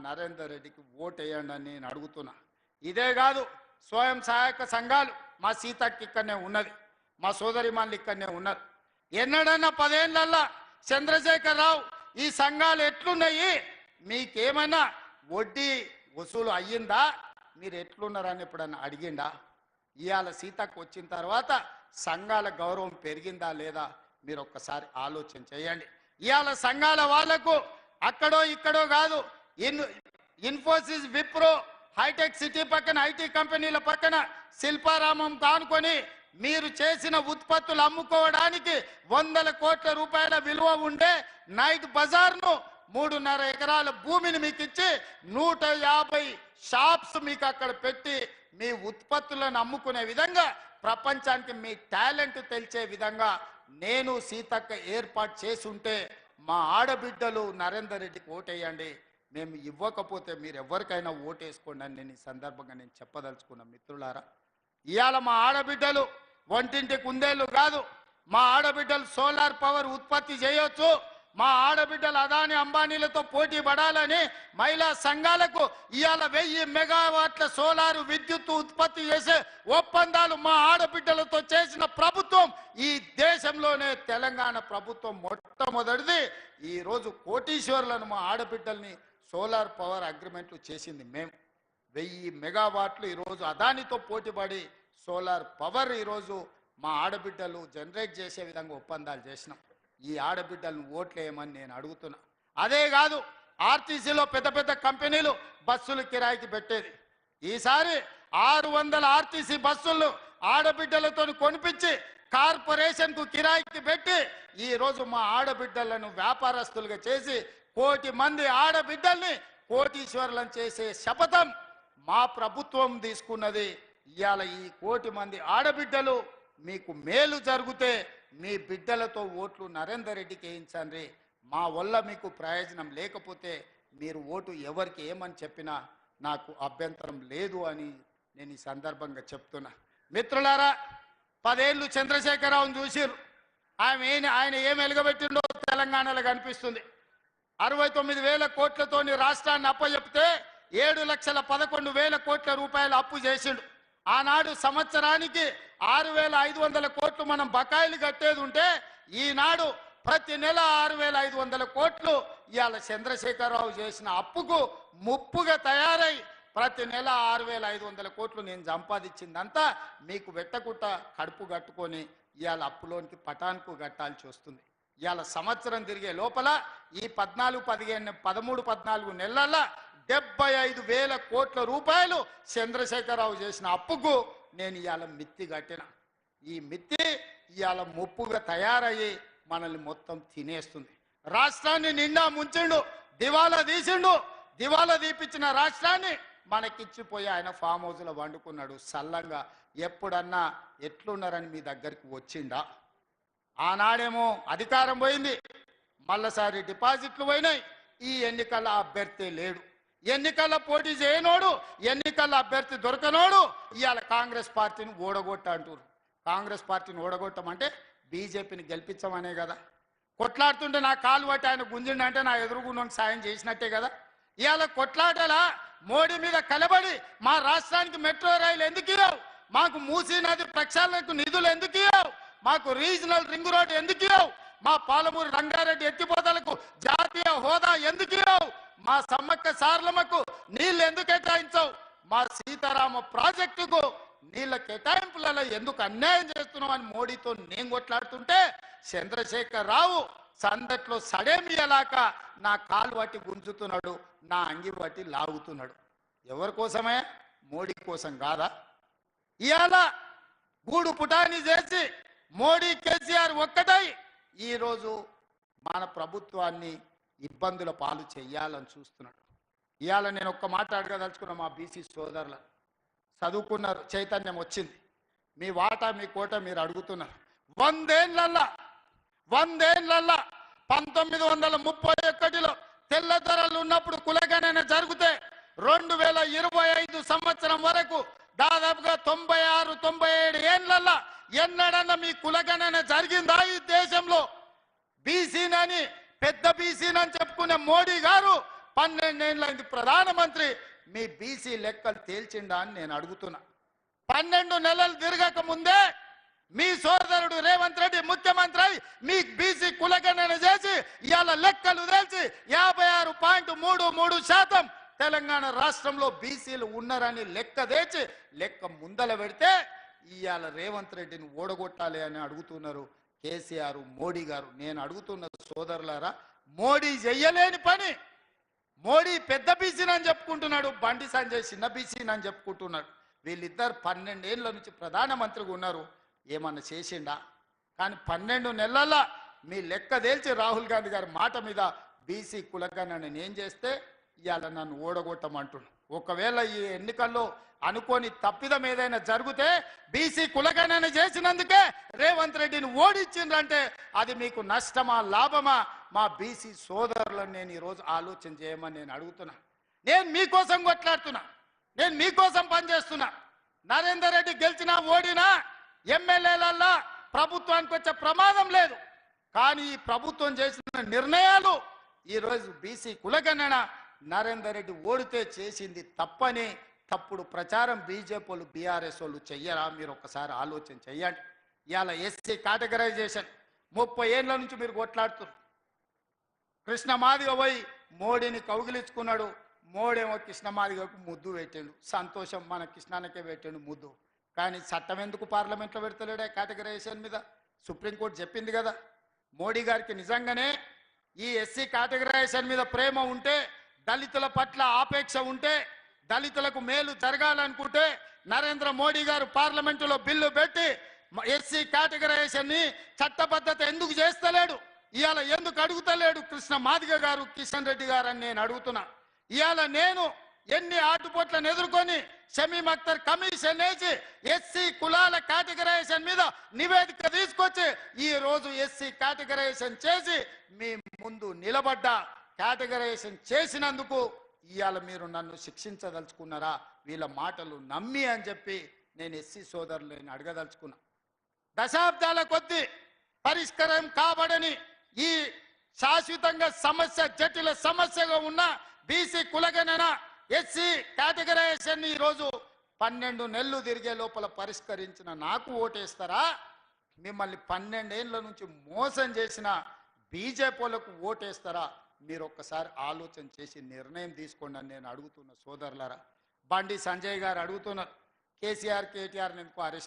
నరేందర్ రెడ్డికి ఓటేయండి అని నేను అడుగుతున్నా. ఇదే కాదు, స్వయం సహాయక సంఘాలు మా సీతకి ఇక్కడనే ఉన్నది, మా సోదరిమాన్లు ఇక్కడనే ఉన్నారు. ఎన్నడన్నా 10 ఏళ్ళల్లో చంద్రశేఖరరావు ఈ సంఘాలు ఎట్లున్నాయి, మీకేమైనా వడ్డీ వసూలు అయ్యిందా, మీరు ఎట్లున్నారని ఎప్పుడన్నా అడిగిండా? ఇవాళ సీతకు వచ్చిన తర్వాత సంఘాల గౌరవం పెరిగిందా లేదా మీరు ఒక్కసారి ఆలోచన చేయండి. ఇవాళ సంఘాల వాళ్లకు అక్కడో ఇక్కడో కాదు, ఇన్ఫోసిస్, విప్రో, హైటెక్ సిటీ పక్కన ఐటీ కంపెనీల పక్కన శిల్పారామం కానుకొని మీరు చేసిన ఉత్పత్తులు అమ్ముకోవడానికి 100 కోట్ల రూపాయల విలువ ఉండే నైట్ బజార్ను 3.5 ఎకరాల భూమిని మీకు ఇచ్చి 150 షాప్స్ మీకు అక్కడ పెట్టి మీ ఉత్పత్తులను అమ్ముకునే విధంగా, ప్రపంచానికి మీ టాలెంట్ తెలిసే విధంగా నేను సీతక్క ఏర్పాటు చేసి ఉంటే మా ఆడబిడ్డలు నరేందర్ రెడ్డికి ఓటేయండి, మేము ఇవ్వకపోతే మీరు ఎవరికైనా ఓటేసుకోండి అని నేను ఈ సందర్భంగా నేను చెప్పదలుచుకున్న. మిత్రులారా, ఇవాళ మా ఆడబిడ్డలు వంటింటి కుందేళ్ళు కాదు, మా ఆడబిడ్డలు సోలార్ పవర్ ఉత్పత్తి చేయొచ్చు, మా ఆడబిడ్డలు అదాని అంబానీలతో పోటీ పడాలని మహిళా సంఘాలకు ఇవాళ 1000 మెగావాట్ల సోలారు విద్యుత్ ఉత్పత్తి చేసే ఒప్పందాలు మా ఆడబిడ్డలతో చేసిన ప్రభుత్వం ఈ దేశంలోనే తెలంగాణ ప్రభుత్వం మొట్టమొదటిది. ఈరోజు కోటీశ్వర్లను మా ఆడబిడ్డల్ని సోలార్ పవర్ అగ్రిమెంట్లు చేసింది మేము. 1000 మెగావాట్లు ఈరోజు అదానితో పోటీపడి సోలార్ పవర్ ఈరోజు మా ఆడబిడ్డలు జనరేట్ చేసే విధంగా ఒప్పందాలు చేసినాం. ఈ ఆడబిడ్డలను ఓట్లేయమని నేను అడుగుతున్నా. అదే కాదు, ఆర్టీసీలో పెద్ద పెద్ద కంపెనీలు బస్సులు కిరాయికి పెట్టేది. ఈసారి 600 ఆర్టీసీ బస్సులు ఆడబిడ్డలతో కొనిపించి కార్పొరేషన్కు కిరాయికి పెట్టి ఈరోజు మా ఆడబిడ్డలను వ్యాపారస్తులుగా చేసి 1 కోటి మంది ఆడబిడ్డల్ని కోటీశ్వరులను చేసే శపథం మా ప్రభుత్వం తీసుకున్నది. ఇవాళ ఈ 1 కోటి మంది ఆడబిడ్డలు మీకు మేలు జరిగితే మీ బిడ్డలతో ఓట్లు నరేందర్ రెడ్డికి వేయించండి. మా వల్ల మీకు ప్రయోజనం లేకపోతే మీరు ఓటు ఎవరికి ఏమని చెప్పినా నాకు అభ్యంతరం లేదు అని నేను ఈ సందర్భంగా చెప్తున్నా. మిత్రులారా, 10 ఏళ్ళు చంద్రశేఖరరావును చూసిరు. ఆయన ఏం వెలుగబెట్టిండో తెలంగాణలో కనిపిస్తుంది. 69,000 కోట్లతోని రాష్ట్రాన్ని అప్పచెప్తే 7,11,000 కోట్ల రూపాయలు అప్పు చేసిండు. ఆనాడు సంవత్సరానికి 6,500 కోట్లు మనం బకాయిలు కట్టేది ఉంటే ఈనాడు ప్రతి నెల 6,500 కోట్లు ఇవాళ చంద్రశేఖరరావు చేసిన అప్పుకు ముప్పుగా తయారై ప్రతి నెల 6,500 కోట్లు నేను సంపాదించిందంతా మీకు వెట్టకుట్ట కడుపు కట్టుకొని ఇవాళ అప్పులోనికి పటాన్కు కట్టాల్సి వస్తుంది. ఇవాళ సంవత్సరం తిరిగే లోపల ఈ 13-14 నెలల్లో 75,000 కోట్ల రూపాయలు చంద్రశేఖరరావు చేసిన అప్పుకు నేను ఇవాళ మిత్తి కట్టిన. ఈ మిత్తి ఇవాళ ముప్పుగా తయారయ్యి మనల్ని మొత్తం తినేస్తుంది. రాష్ట్రాన్ని నిండా ముంచిండు, దివాలా తీసిండు. దివాలా తీపించిన రాష్ట్రాన్ని మనకిచ్చిపోయి ఆయన ఫామ్ హౌస్లో వండుకున్నాడు సల్లంగా. ఎప్పుడన్నా ఎట్లున్నారని మీ దగ్గరికి వచ్చిండా? ఆనాడేమో అధికారం పోయింది, మళ్ళసారి డిపాజిట్లు పోయినాయి. ఈ ఎన్నికల అభ్యర్థి లేడు, ఎన్నికల్లో పోటీ చేయనోడు, ఎన్నికల్లో అభ్యర్థి దొరకనోడు ఇవాళ కాంగ్రెస్ పార్టీని ఓడగొట్ట అంటారు. కాంగ్రెస్ పార్టీని ఓడగొట్టమంటే బీజేపీని గెలిపించమనే కదా. కొట్లాడుతుంటే నా కాలు పట్టి ఆయన గుంజిండంటే నా ఎదురుగుండోకి సాయం చేసినట్టే కదా. ఇవాళ కొట్లాటలా మోడీ మీద కలబడి మా రాష్ట్రానికి మెట్రో రైలు ఎందుకు ఇవ్వవు, మాకు మూసీ నది ప్రక్షాళనకు నిధులు ఎందుకు ఇవ్వవు, మాకు రీజనల్ రింగ్ రోడ్ ఎందుకు ఇవ్వవు, మా పాలమూరు రంగారెడ్డి ఎత్తిపోతలకు జాతీయ హోదా ఎందుకు ఇవ్వవు, మా సమ్మక్క సారలమ్మకు నీళ్లు ఎందుకు కేటాయించవు, మా సీతారామ ప్రాజెక్టుకు నీళ్ల కేటాయింపులలో ఎందుకు అన్యాయం చేస్తున్నావు అని మోడీతో నేను కొట్లాడుతుంటే చంద్రశేఖరరావు సందట్లో సడేమియలాక నా కాలు పట్టి గుంజుతున్నాడు, నా అంగి పట్టి లాగుతున్నాడు. ఎవరి కోసమే? మోడీ కోసం కాదా? ఇవాళ గూడు పుటాని చేసి మోడీ కేసీఆర్ ఒక్కటై ఈరోజు మన ప్రభుత్వాన్ని ఇబ్బందుల పాలు చెయ్యాలని చూస్తున్నాడు. ఇవాళ నేను ఒక్క మాట అడగదలుచుకున్నా. మా బీసీ సోదరుల చదువుకున్నారు, చైతన్యం వచ్చింది, మీ వాటా మీ కోట మీరు అడుగుతున్నారు. 100 ఏళ్లల్లా 1931లో తెల్లదొరలు ఉన్నప్పుడు కులగణన జరిగితే 2025 సంవత్సరం వరకు దాదాపుగా 96-97 ఏళ్లల్లా ఎన్నడన్నా మీ కులగణన జరిగిందా ఈ దేశంలో? బీసీనని పెద్ద బీసీనని చెప్పుకునే మోడీ గారు 12 ఏళ్ళైంది ప్రధానమంత్రి, మీ బీసీ లెక్కలు తేల్చిండా అని నేను అడుగుతున్నా. 12 నెలలు తిరగక ముందే మీ సోదరుడు రేవంత్ రెడ్డి ముఖ్యమంత్రి అయి మీ బీసీ కులగణన చేసి ఇవాళ లెక్కలు తేల్చి 56.33% తెలంగాణ రాష్ట్రంలో బీసీలు ఉన్నారని లెక్క తెచ్చి లెక్క ముందల పెడితే ఇవాళ రేవంత్ రెడ్డిని ఓడగొట్టాలి అని అడుగుతున్నారు కేసీఆర్, మోడీ గారు. నేను అడుగుతున్న సోదరులారా, మోడీ చెయ్యలేని పని, మోడీ పెద్ద బీసీని అని చెప్పుకుంటున్నాడు, బండి సంజయ్ చిన్న బీసీని అని చెప్పుకుంటున్నాడు. వీళ్ళిద్దరు 12 ఏళ్ళ నుంచి ప్రధానమంత్రిగా ఉన్నారు, ఏమన్నా చేసిండా? కానీ 12 నెలల్లో మీ లెక్క తేల్చి రాహుల్ గాంధీ గారి మాట మీద బీసీ కులగణన నేను చేస్తే ఇవాళ నన్ను ఓడగొట్టమంటున్నాను. ఒకవేళ ఈ ఎన్నికల్లో అనుకోని తప్పిదం ఏదైనా జరిగితే బీసీ కులగణన చేసినందుకే రేవంత్ రెడ్డిని ఓడించిండ్రంటే అది మీకు నష్టమా లాభమా? మా బీసీ సోదరులను నేను ఈరోజు ఆలోచన చేయమని నేను అడుగుతున్నా. నేను మీకోసం కొట్లాడుతున్నా, నేను మీకోసం పనిచేస్తున్నా. నరేందర్ రెడ్డి గెలిచినా ఓడినా ఎమ్మెల్యేలల్లా ప్రభుత్వానికి వచ్చే ప్రమాదం లేదు. కానీ ఈ ప్రభుత్వం చేసిన నిర్ణయాలు ఈరోజు బీసీ కులగణన నరేందర్ రెడ్డి ఓడితే చేసింది తప్పని తప్పుడు ప్రచారం బీజేపీ వాళ్ళు బీఆర్ఎస్ వాళ్ళు చెయ్యరా? మీరు ఒక్కసారి ఆలోచన చెయ్యండి. ఇవాళ ఎస్సీ కేటగరైజేషన్ 30 ఏళ్ళ నుంచి మీరు కొట్లాడుతున్నారు. కృష్ణ మాదిగ పోయి మోడీని కౌగిలించుకున్నాడు, మోడేమో కృష్ణ మాదిగకు ముద్దు పెట్టిండు. సంతోషం, మన కృష్ణానికే పెట్టిండు ముద్దు. కానీ చట్టం ఎందుకు పార్లమెంట్లో పెడతలేడే కేటగరైజేషన్ మీద? సుప్రీంకోర్టు చెప్పింది కదా. మోడీ గారికి నిజంగానే ఈ ఎస్సీ కేటగరైజేషన్ మీద ప్రేమ ఉంటే, దళితుల పట్ల ఆపేక్ష ఉంటే, దళితులకు మేలు జరగాలనుకుంటే నరేంద్ర మోడీ గారు పార్లమెంటులో బిల్లు పెట్టి ఎస్సీ కేటగరైజేషన్ ని చట్టబద్ధత ఎందుకు చేస్తలేడు? ఇవాళ ఎందుకు అడుగుతలేడు కృష్ణ మాదిగ గారు, కిషన్ రెడ్డి గారు అని నేను అడుగుతున్నా. ఇవాళ నేను ఎన్ని ఆటుపోట్లను ఎదుర్కొని షమీం అఖ్తర్ కమిషన్ వేసి ఎస్సీ కులాల కేటగరైజేషన్ మీద నివేదిక తీసుకొచ్చి ఈ రోజు ఎస్సీ కేటగరైజేషన్ చేసి మీ ముందు నిలబడ్డా. కేటగరైజేషన్ చేసినందుకు ఇవాళ మీరు నన్ను శిక్షించదలుచుకున్నారా? వీళ్ళ మాటలు నమ్మి అని చెప్పి నేను ఎస్సీ సోదరులను అడగదలుచుకున్నా. దశాబ్దాల కొద్దీ పరిష్కారం కాబడని ఈ శాశ్వతంగా సమస్య, జటిల సమస్యగా ఉన్న బీసీ కులగణన ఎస్సీ కేటగరైజేషన్ ఈ రోజు 12 నెలలు తిరిగే లోపల పరిష్కరించిన నాకు ఓటేస్తారా? మిమ్మల్ని 12 ఏళ్ళ నుంచి మోసం చేసిన బీజేపీలకు ఓటేస్తారా? మీరు ఒక్కసారి ఆలోచన చేసి నిర్ణయం తీసుకోండి అని నేను అడుగుతున్న సోదరులారా. బండి సంజయ్ గారు అడుగుతున్నారు, కేసీఆర్ కేటీఆర్ ఎందుకు అరెస్ట్